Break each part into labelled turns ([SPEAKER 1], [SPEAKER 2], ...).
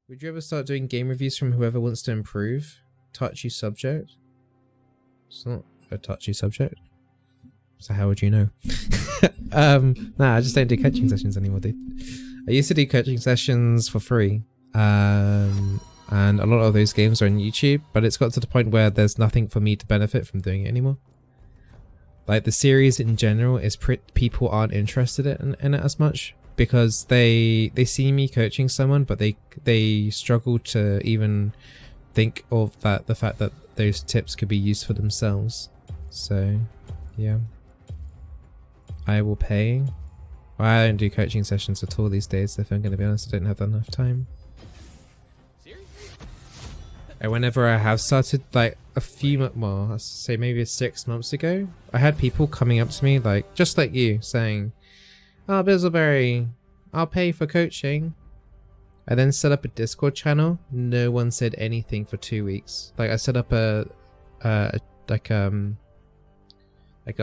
[SPEAKER 1] Would you ever start doing game reviews from whoever wants to improve? Touchy subject? It's not a touchy subject. So how would you know? Nah, I just don't do coaching sessions anymore, dude. I used to do coaching sessions for free. And a lot of those games are on YouTube, but it's got to the point where there's nothing for me to benefit from doing it anymore. Like the series in general is people aren't interested in it as much because they see me coaching someone, but they struggle to even think of the fact that those tips could be used for themselves. So yeah, I will pay. Well, I don't do coaching sessions at all these days. If I'm going to be honest, I don't have enough time. And whenever I have started, like a few, well, I'll say maybe 6 months ago, I had people coming up to me, like just like you, saying, "Oh, Bizzleberry, I'll pay for coaching." I then set up a Discord channel. No one said anything for 2 weeks. Like I set up like a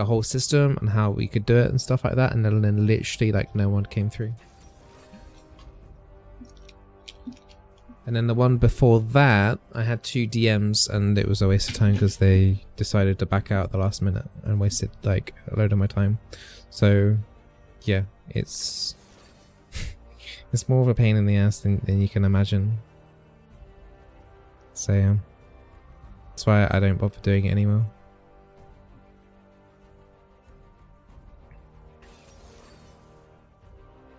[SPEAKER 1] whole system and how we could do it and stuff like that, and then literally like no one came through. And then the one before that, I had 2 DMs and it was a waste of time because they decided to back out at the last minute and wasted like a load of my time. So yeah, it's it's more of a pain in the ass than you can imagine. So yeah, that's why I don't bother doing it anymore.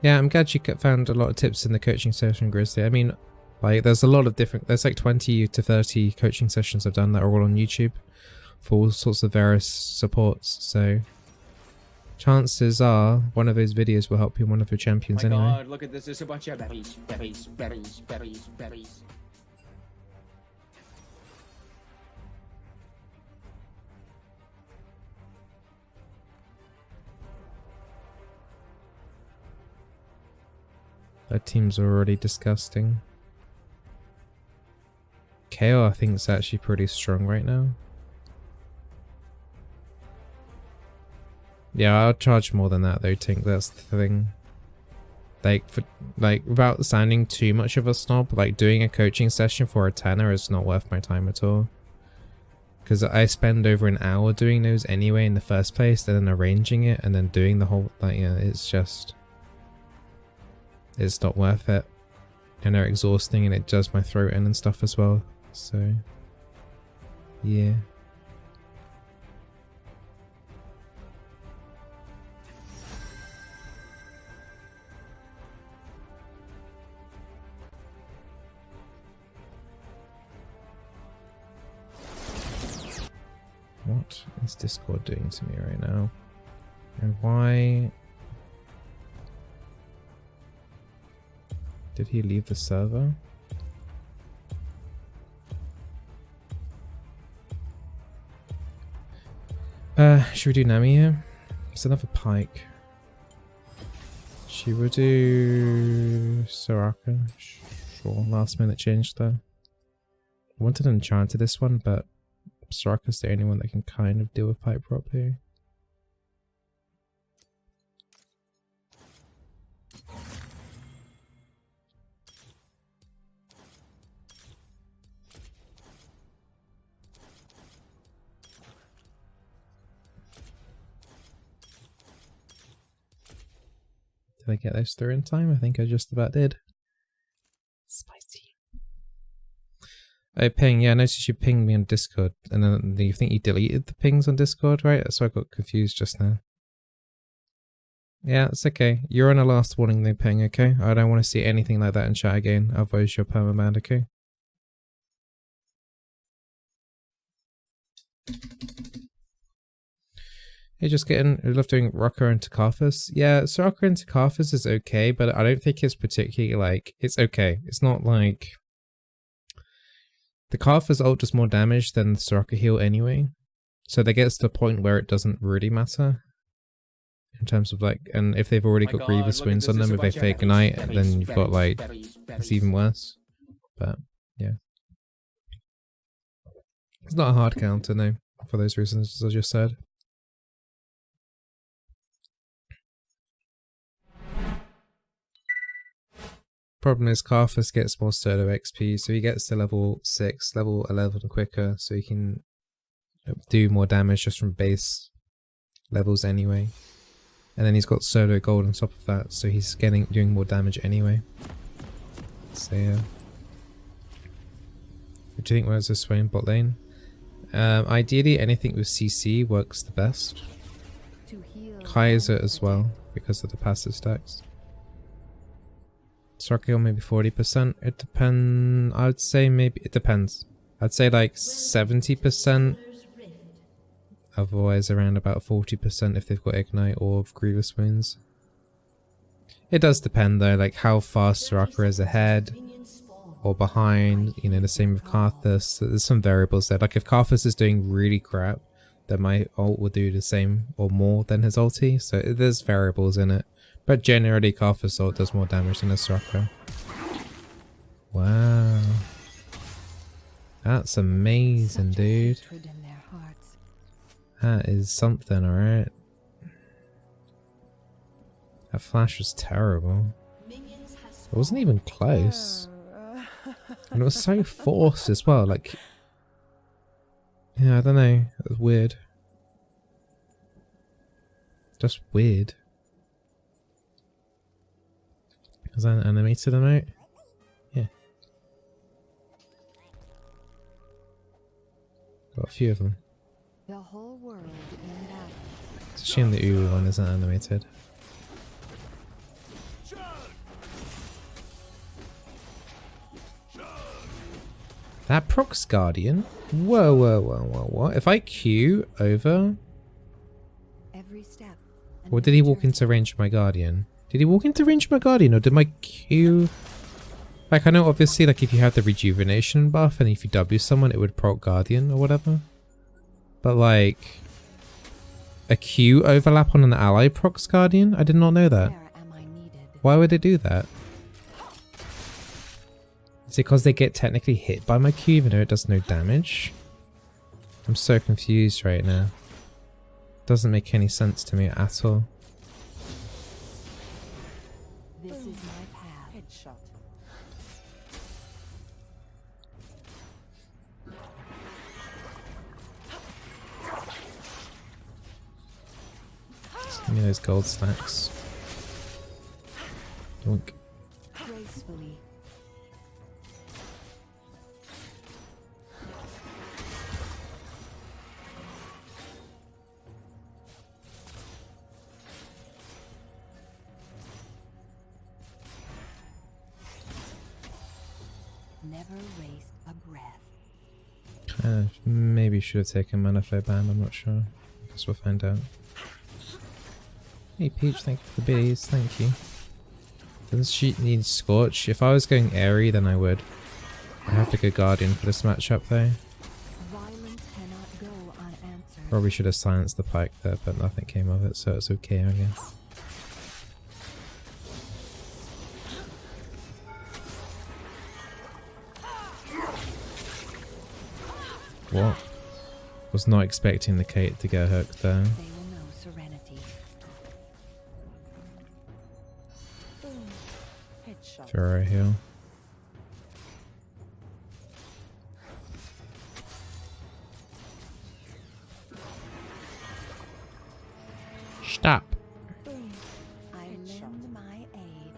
[SPEAKER 1] Yeah, I'm glad you found a lot of tips in the coaching session, Grizzly. I mean, like, there's a lot of different, there's like 20 to 30 coaching sessions I've done that are all on YouTube for all sorts of various supports. So chances are one of those videos will help you in one of your champions anyway.
[SPEAKER 2] God, look at this. There's a bunch of berries.
[SPEAKER 1] That team's already disgusting. KO, I think, is actually pretty strong right now. Yeah, I'll charge more than that though, Tink. That's the thing. Like, without sounding too much of a snob, like doing a coaching session for a tenner is not worth my time at all. Because I spend over an hour doing those anyway in the first place, and then arranging it, and then doing the whole, like, yeah, it's just, it's not worth it. And they're exhausting, and it does my throat in and stuff as well. So, yeah. What is Discord doing to me right now? And why did he leave the server? Should we do Nami here? It's another Pyke. Should we do Soraka? Sure, last minute change though. I wanted an enchanter this one, but Soraka's the only one that can kind of deal with Pyke properly. Did I get those through in time? I think I just about did. Spicy. Oh, ping. Yeah, I noticed you pinged me on Discord. And then you think you deleted the pings on Discord, right? That's why I got confused just now. Yeah, it's okay. You're on a last warning though, ping, okay? I don't want to see anything like that in chat again. Otherwise you're permabanned, okay? You're just getting, I love doing Soraka and Karthus. Yeah, Soraka and Karthus is okay, but I don't think it's particularly like, it's okay. It's not like, the Karthus ult does more damage than the Soraka heal anyway. So that gets to the point where it doesn't really matter. In terms of like, and if they've already got Grievous wounds on them, if they fake Ignite, then you've got like, it's even worse. But, yeah. It's not a hard counter, no, for those reasons as I just said. Problem is Karthus gets more solo XP, so he gets to level 6, level 11 quicker, so he can do more damage just from base levels anyway. And then he's got solo gold on top of that, so he's doing more damage anyway. So yeah. What do you think was this way in bot lane? Ideally anything with CC works the best. Kaiser as well, because of the passive stacks. Soraka maybe 40%. It depends. I would say maybe it depends. I'd say like 70%. Otherwise around about 40% if they've got Ignite or Grievous Wounds. It does depend though, like how fast Soraka is ahead or behind, you know, the same with Karthus. There's some variables there. Like if Karthus is doing really crap, then my ult will do the same or more than his ulti. So there's variables in it. But generally Karthus ult does more damage than a Soraka. Wow. That's amazing, dude. That is something, alright. That flash was terrible. It wasn't even close. And it was so forced as well, like... Yeah, I don't know. It was weird. Just weird. Is that an animated emote? Yeah. Got a few of them.
[SPEAKER 3] The whole world in battle.
[SPEAKER 1] It's a shame the Uru one isn't animated. That procs Guardian? Whoa, whoa, whoa, whoa, what? If I Q over...
[SPEAKER 3] Every step.
[SPEAKER 1] Or did he walk into range of my Guardian? Did he walk into range of my Guardian, or did my Q... Like, I know obviously, like, if you have the rejuvenation buff and if you W someone, it would proc Guardian or whatever. But, like... A Q overlap on an ally procs Guardian? I did not know that. Why would they do that? Is it because they get technically hit by my Q even though it does no damage? I'm so confused right now. Doesn't make any sense to me at all.
[SPEAKER 3] This is my path. Headshot.
[SPEAKER 1] Just give me those gold stacks. Doink.
[SPEAKER 3] Gracefully. Never waste a breath.
[SPEAKER 1] Kind of maybe should have taken mana flow ban, I'm not sure. Guess we'll find out. Hey Peach, thank you for the biddies, thank you. Doesn't she need Scorch? If I was going airy, then I would. I have to go Guardian for this matchup though.
[SPEAKER 3] Violence cannot go unanswered.
[SPEAKER 1] Probably should have silenced the Pyke there, but nothing came of it, so it's okay, I guess. What? Was not expecting the Kate to get hooked there.
[SPEAKER 3] They will know serenity. Headshot.
[SPEAKER 1] Furrow heal. Stop.
[SPEAKER 3] I lend my aid.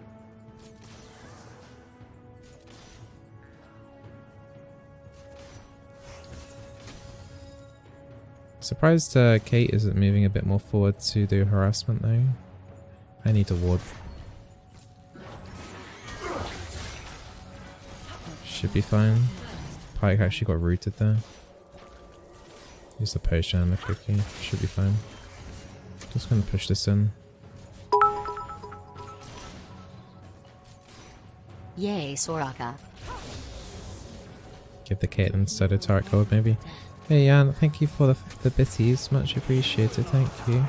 [SPEAKER 1] Surprised Kate isn't moving a bit more forward to do harassment though. I need to ward. Should be fine. Pyke actually got rooted there. Use the potion and the cookie. Should be fine. Just gonna push this in.
[SPEAKER 4] Yay, Soraka.
[SPEAKER 1] Give the Caitlyn Soda Turret Gold maybe. Hey Jan, thank you for the bitties. Much appreciated, thank you.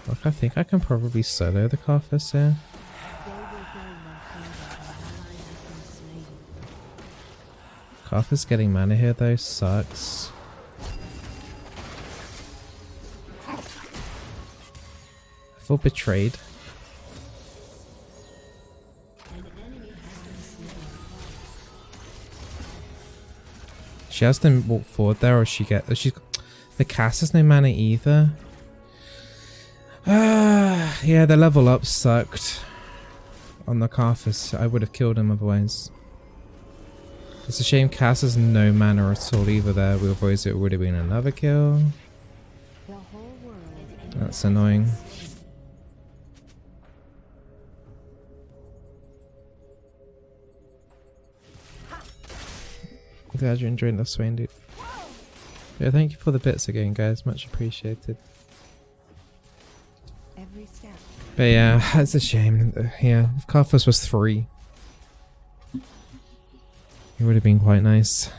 [SPEAKER 1] Look, I think I can probably solo the Karthus here. Karthus getting mana here though sucks. For betrayed. She has to walk forward there, or she's the cast has no mana either. Yeah, the level up sucked on the Karthus. I would have killed him otherwise. It's a shame Cass has no mana at all either there. Otherwise it would have been another kill. That's annoying. Glad you're enjoying the Swain, dude. Yeah, thank you for the bits again, guys. Much appreciated.
[SPEAKER 3] Every step.
[SPEAKER 1] But yeah, it's a shame. Yeah, if Karthus was 3, it would have been quite nice.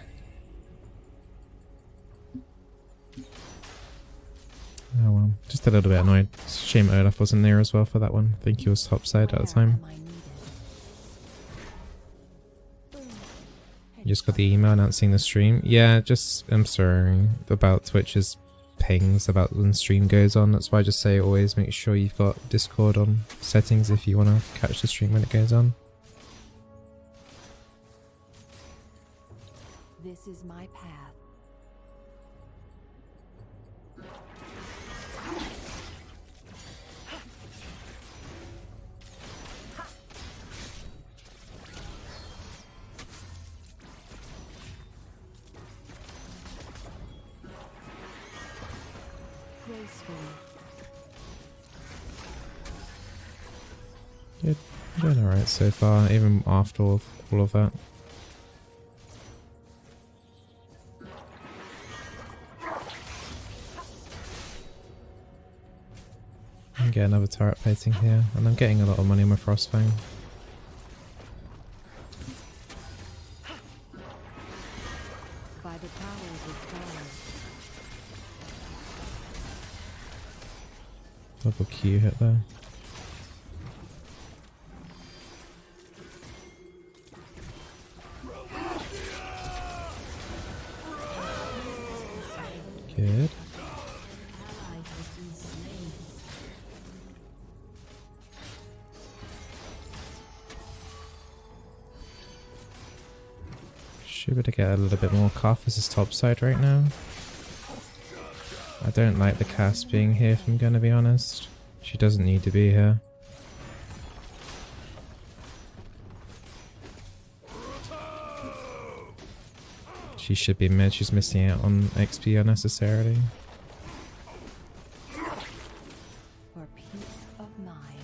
[SPEAKER 1] Oh well, just a little bit annoyed. It's a shame Olaf wasn't there as well for that one. I think he was topside at the time. You just got the email announcing the stream. Yeah, just I'm sorry about Twitch's pings about when stream goes on. That's why I just say always make sure you've got Discord on settings if you want to catch the stream when it goes on.
[SPEAKER 3] This is my path.
[SPEAKER 1] You're doing alright so far, even after all of that. I can get another turret plating here, and I'm getting a lot of money on my Frostfang.
[SPEAKER 3] By the powers of stars.
[SPEAKER 1] Double Q hit there. Good. Should be able to get a little bit more Karthus is topside right now. I don't like the cast being here if I'm gonna be honest. She doesn't need to be here. She should be mid, she's missing out on XP unnecessarily.
[SPEAKER 3] For peace of mind.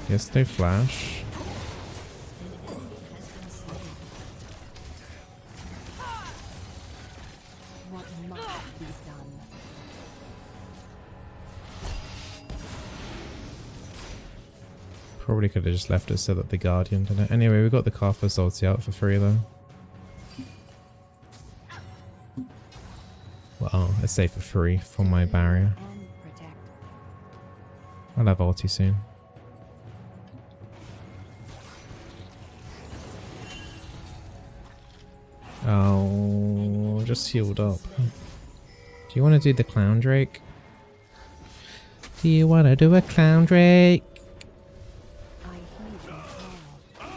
[SPEAKER 1] Yes, no flash.
[SPEAKER 3] What must be done?
[SPEAKER 1] Probably could have just left it so that the Guardian did it. Anyway, we got the Karthus ulti out for free though. Well, let's say for free from my barrier.
[SPEAKER 3] And protect.
[SPEAKER 1] I'll have ulti soon. Oh, just healed up. Do you want to do the Clown Drake? Do you want to do a Clown Drake?
[SPEAKER 3] I heed your call.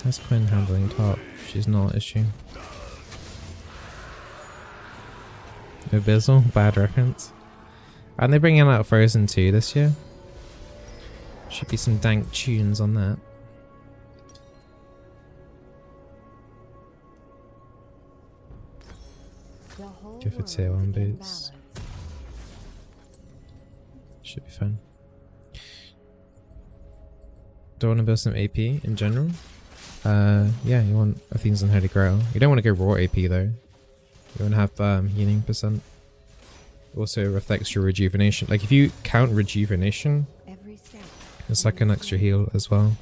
[SPEAKER 1] How's Quinn handling top? She's not, is she? No Bizzle? Bad reference. Aren't they bringing out Frozen 2 this year? Should be some dank tunes on that.
[SPEAKER 3] The whole
[SPEAKER 1] Go for
[SPEAKER 3] world
[SPEAKER 1] tier 1
[SPEAKER 3] in
[SPEAKER 1] boots.
[SPEAKER 3] balance.
[SPEAKER 1] Should be fun. Do you want to build some AP in general? Yeah, you want things on Holy Grail. You don't want to go raw AP though. You want to have healing %. Also reflects your rejuvenation. Like if you count rejuvenation,
[SPEAKER 3] Every step.
[SPEAKER 1] it's like an extra heal as well.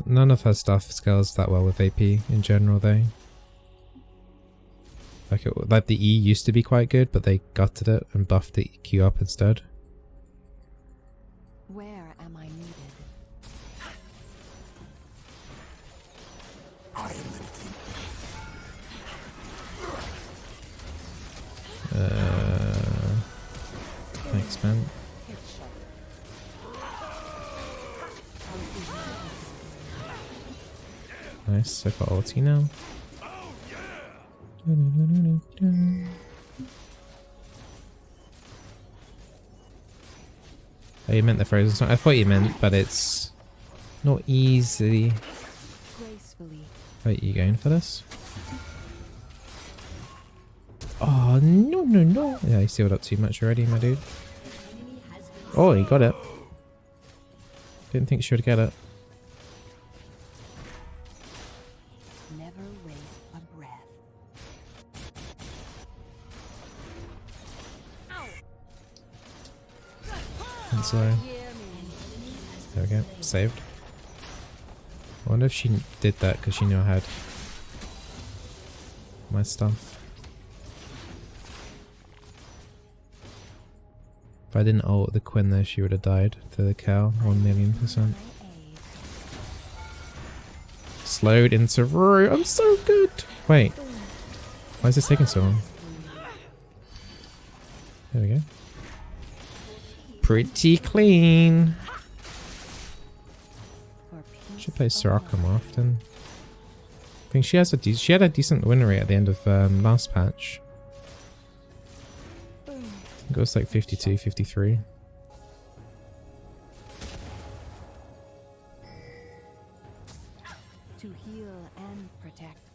[SPEAKER 1] None of her stuff scales that well with AP in general though. Like the E used to be quite good, but they gutted it and buffed the EQ up instead.
[SPEAKER 3] Where am I needed?
[SPEAKER 1] Thanks, man. Nice, I got ulti now. Oh, you meant the frozen song? I thought you meant, but it's not easy.
[SPEAKER 3] Gracefully.
[SPEAKER 1] Wait, you going for this? Oh, no, no, no. Yeah, you sealed up too much already, my dude. Oh, he got it. Didn't think she would get it.
[SPEAKER 3] Never waste a breath.
[SPEAKER 1] And so, there we go. Saved. I wonder if she did that because she knew I had my stuff. If I didn't ult the Quinn there, she would have died to the cow 1,000,000%. Slowed into Rue. I'm so good. Wait. Why is this taking so long? There we go. Pretty clean. Should play Soraka more often. I think she has she had a decent win rate at the end of last patch. It goes like 52, 53.
[SPEAKER 3] To heal and protect.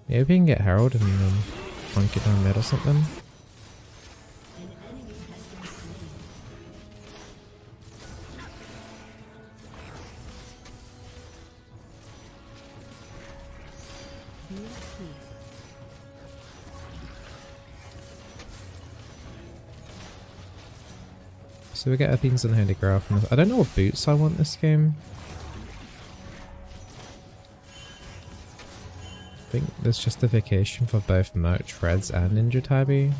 [SPEAKER 1] Maybe we can get Herald and flank it down mid or something. So we get Athenes and Handicraft. I don't know what boots I want this game. I think there's justification for both Merch, Reds, and Ninja Tabby.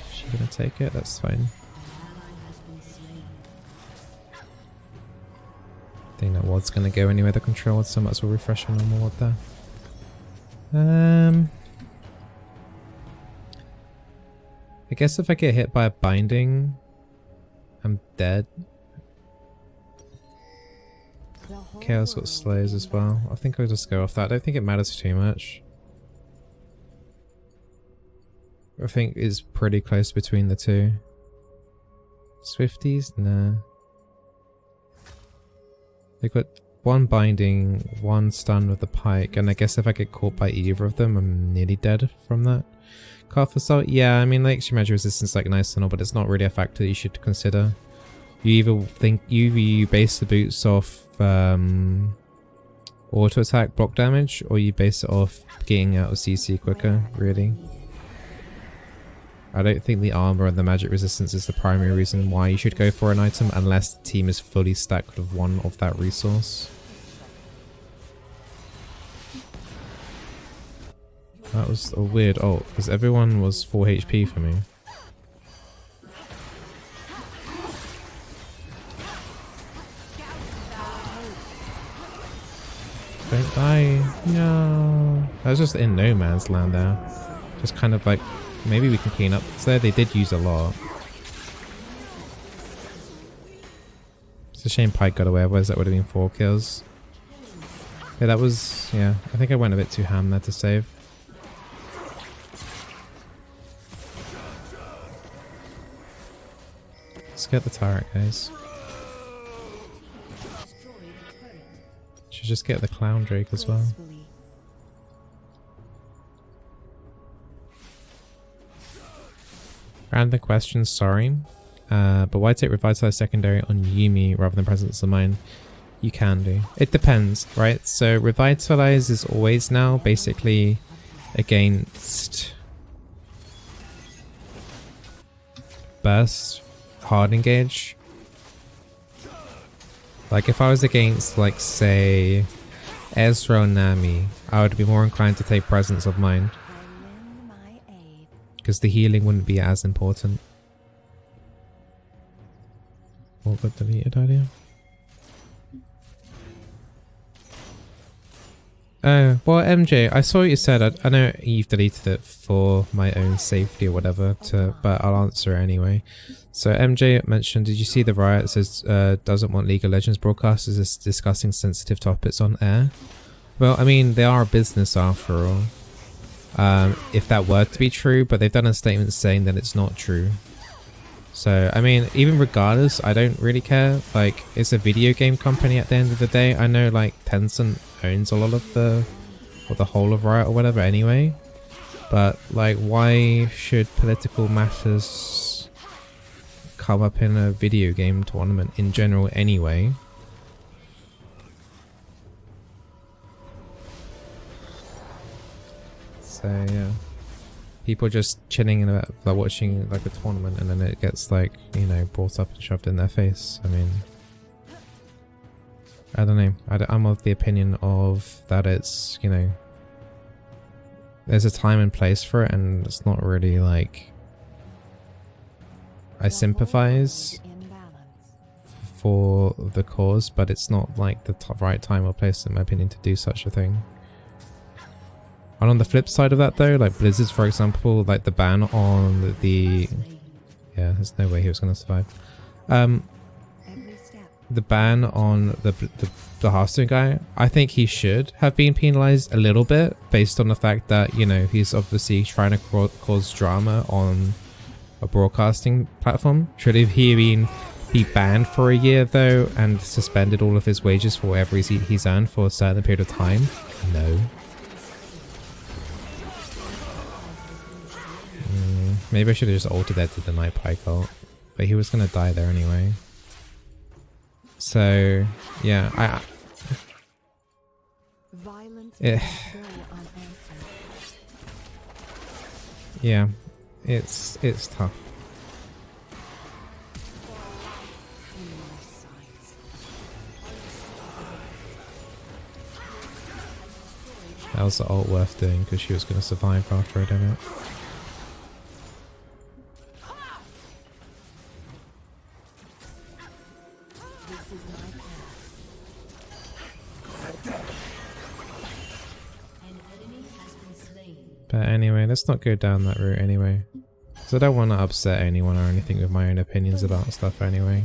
[SPEAKER 1] Is she gonna take it? That's fine. I think that ward's gonna go anyway. The control, so might as well refresh a normal ward there. I guess if I get hit by a binding, I'm dead. Chaos got slays as well. I think I'll just go off that. I don't think it matters too much. I think it's pretty close between the two. Swifties? Nah. They got one binding, one stun with the Pyke, and I guess if I get caught by either of them, I'm nearly dead from that. Karthus ult? Yeah, I mean, like, extra magic resistance like nice and all, but it's not really a factor that you should consider. You either think you base the boots off auto attack block damage, or you base it off getting out of CC quicker, really. I don't think the armor and the magic resistance is the primary reason why you should go for an item unless the team is fully stacked with one of that resource. That was a weird ult, because everyone was 4 HP for me. Don't die. No. That was just in no man's land there. Just kind of like, maybe we can clean up. So they did use a lot. It's a shame Pyke got away, otherwise that would have been 4 kills. Yeah, that was, yeah. I think I went a bit too ham there to save. Let's get the turret, guys. Should just get the Clown Drake as well. Random question, sorry. But why take Revitalize Secondary on Yuumi rather than Presence of Mind? You can do. It depends, right? So Revitalize is always now basically against Burst, Hard Engage. Like if I was against, like, say, Ezra and Nami, I would be more inclined to take Presence of Mind. Because the healing wouldn't be as important. What got deleted earlier? Oh, well, MJ, I saw what you said. I know you've deleted it for my own safety or whatever, but I'll answer anyway. So MJ mentioned, did you see the riot? It says doesn't want League of Legends broadcasters discussing sensitive topics on air. Well, I mean, they are a business after all. If that were to be true, but they've done a statement saying that it's not true. So, I mean, even regardless, I don't really care. Like, it's a video game company at the end of the day. I know, like, Tencent owns a lot of the whole of Riot or whatever anyway. But, like, why should political matters come up in a video game tournament in general anyway? So, yeah. People just chilling and like watching like a tournament, and then it gets like, you know, brought up and shoved in their face. I mean, I don't know. I'm of the opinion of that it's, you know, there's a time and place for it, and it's not really like I sympathize for the cause, but it's not like the right time or place, in my opinion, to do such a thing. And on the flip side of that though, like Blizzard's, for example, like the ban on the... Yeah, there's no way he was going to survive. The ban on the Hearthstone guy, I think he should have been penalized a little bit based on the fact that, you know, he's obviously trying to cause drama on a broadcasting platform. Should he be banned for a year though and suspended all of his wages for whatever he's earned for a certain period of time? No. Maybe I should have just ulted that to deny Pyke ult, but he was gonna die there anyway. So yeah, yeah, it's tough. That was the ult worth doing because she was gonna survive after I did it. But anyway, let's not go down that route anyway. Because I don't want to upset anyone or anything with my own opinions about stuff anyway.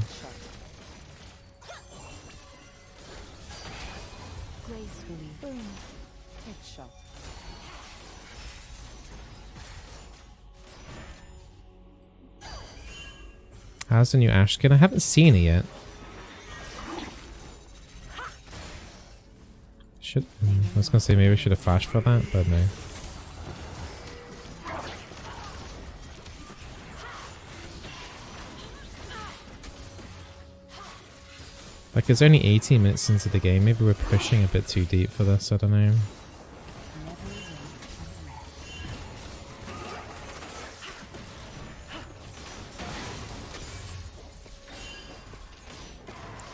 [SPEAKER 1] How's the new Ash skin? I haven't seen it yet. I was gonna say maybe I should have flashed for that, but no. Like, it's only 18 minutes into the game. Maybe we're pushing a bit too deep for this. I don't know.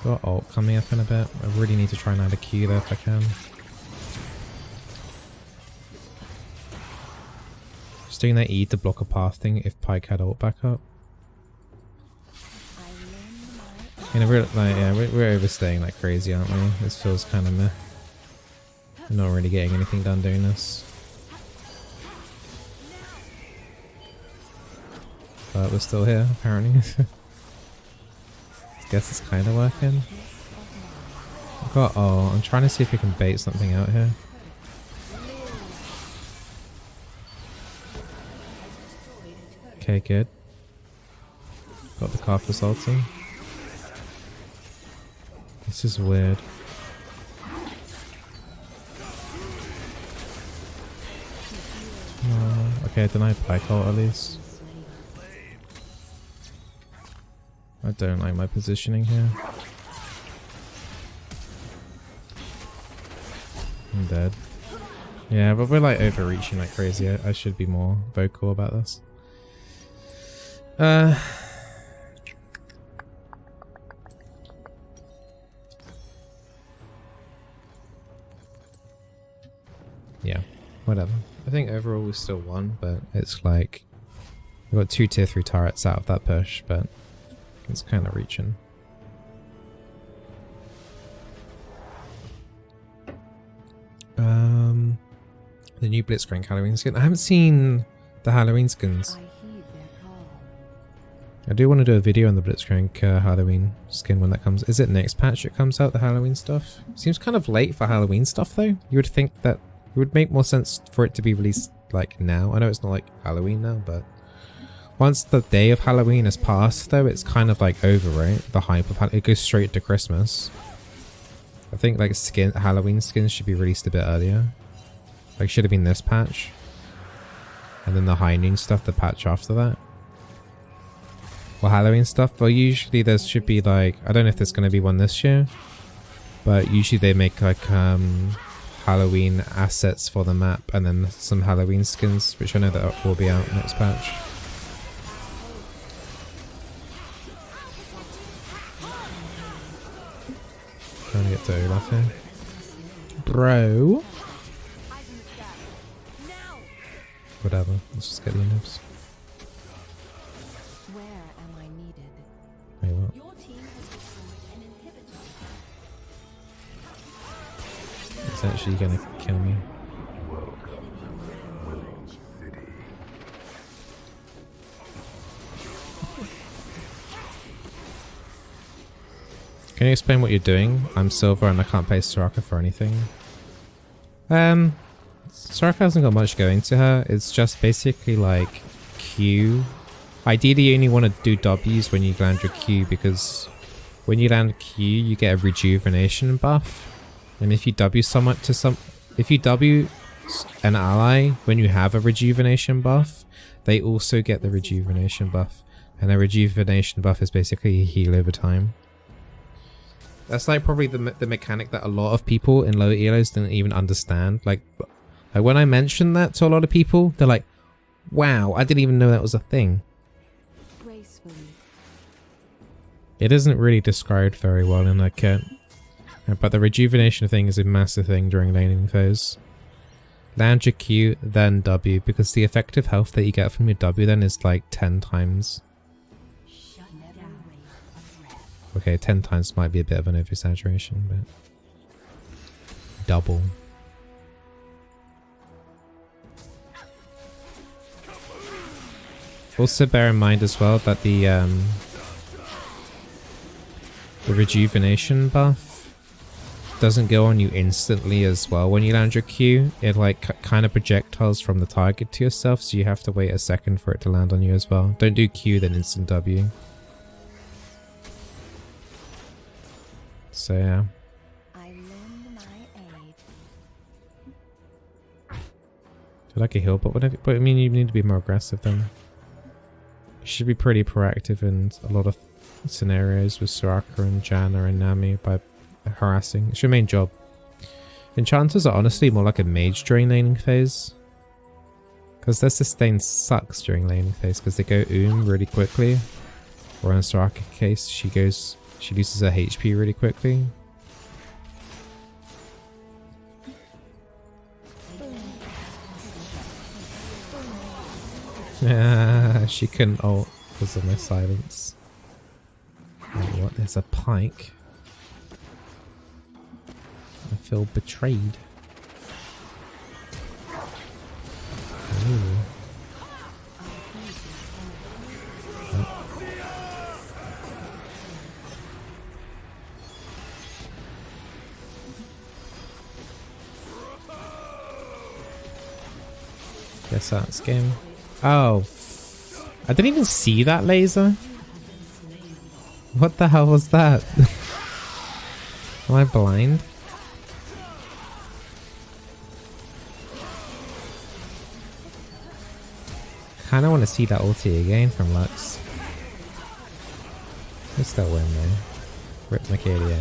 [SPEAKER 1] Got ult coming up in a bit. I really need to try and add a Q there if I can. Just doing that E to block a path thing if Pyke had ult back up. You know, we're overstaying like crazy, aren't we? This feels kind of meh. We're not really getting anything done doing this. But we're still here, apparently. Guess it's kind of working. I'm trying to see if we can bait something out here. Okay, good. Got the Karthus ulti. This is weird. Okay, I denied Pyke ult at least. I don't like my positioning here. I'm dead. Yeah, but we're like overreaching like crazy. I should be more vocal about this. Whatever. I think overall we still won, but it's like we got 2 tier 3 turrets out of that push, but it's kind of reaching. The new Blitzcrank Halloween skin. I haven't seen the Halloween skins.
[SPEAKER 3] I heed their call.
[SPEAKER 1] I do want to do a video on the Blitzcrank Halloween skin when that comes. Is it next patch it comes out, the Halloween stuff? Seems kind of late for Halloween stuff though. You would think that it would make more sense for it to be released like now. I know it's not like Halloween now, but once the day of Halloween has passed though, it's kind of like over, right? The hype of Halloween. It goes straight to Christmas. I think like Halloween skins should be released a bit earlier. Like should have been this patch. And then the high noon stuff, the patch after that. Well, Halloween stuff, well usually there should be like, I don't know if there's going to be one this year. But usually they make like Halloween assets for the map and then some Halloween skins, which I know that will be out next patch. Trying to get to Olaf here. Bro. Whatever, let's just get the nibs.
[SPEAKER 3] Where am I needed?
[SPEAKER 1] Wait, what?
[SPEAKER 3] Your team has destroyed an inhibitor.
[SPEAKER 1] It's actually gonna kill me. Can you explain what you're doing? I'm silver and I can't play Soraka for anything. Soraka hasn't got much going to her. It's just basically like Q. Ideally you only want to do W's when you land your Q because when you land Q you get a rejuvenation buff. And if you W if you W an ally when you have a rejuvenation buff, they also get the rejuvenation buff. And the rejuvenation buff is basically a heal over time. That's like probably the mechanic that a lot of people in low elos didn't even understand. Like when I mentioned that to a lot of people, they're like, wow, I didn't even know that was a thing.
[SPEAKER 3] Gracefully.
[SPEAKER 1] It isn't really described very well in like but the rejuvenation thing is a massive thing during laning phase. Land your Q, then W, because the effective health that you get from your W then is like 10 times. Okay, 10 times might be a bit of an over-exaggeration, but double. Also bear in mind as well that the rejuvenation buff doesn't go on you instantly as well when you land your Q. It like kind of projectiles from the target to yourself, so you have to wait a second for it to land on you as well. Don't do Q then instant W. So yeah.
[SPEAKER 3] I lend my aid.
[SPEAKER 1] I like a heal, but I mean you need to be more aggressive then. You should be pretty proactive in a lot of scenarios with Soraka and Janna and Nami by harassing. It's your main job. Enchanters are honestly more like a mage during laning phase. Because their sustain sucks during laning phase because they go really quickly. Or in Soraka's case, she loses her HP really quickly. She couldn't ult because of my silence. Oh, what? There's a Pyke. I feel betrayed. Ooh. Guess that's game. Oh. I didn't even see that laser. What the hell was that? Am I blind? Kinda want to see that ulti again from Lux. We still win though. Rip my KDA.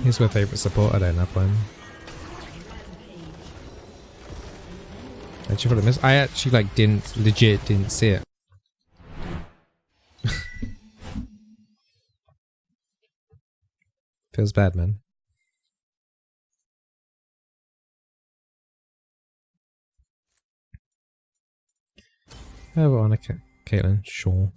[SPEAKER 1] Who's my favourite support? I don't have one. I actually like legit didn't see it. Feels bad, man. Have it on a Caitlyn, sure.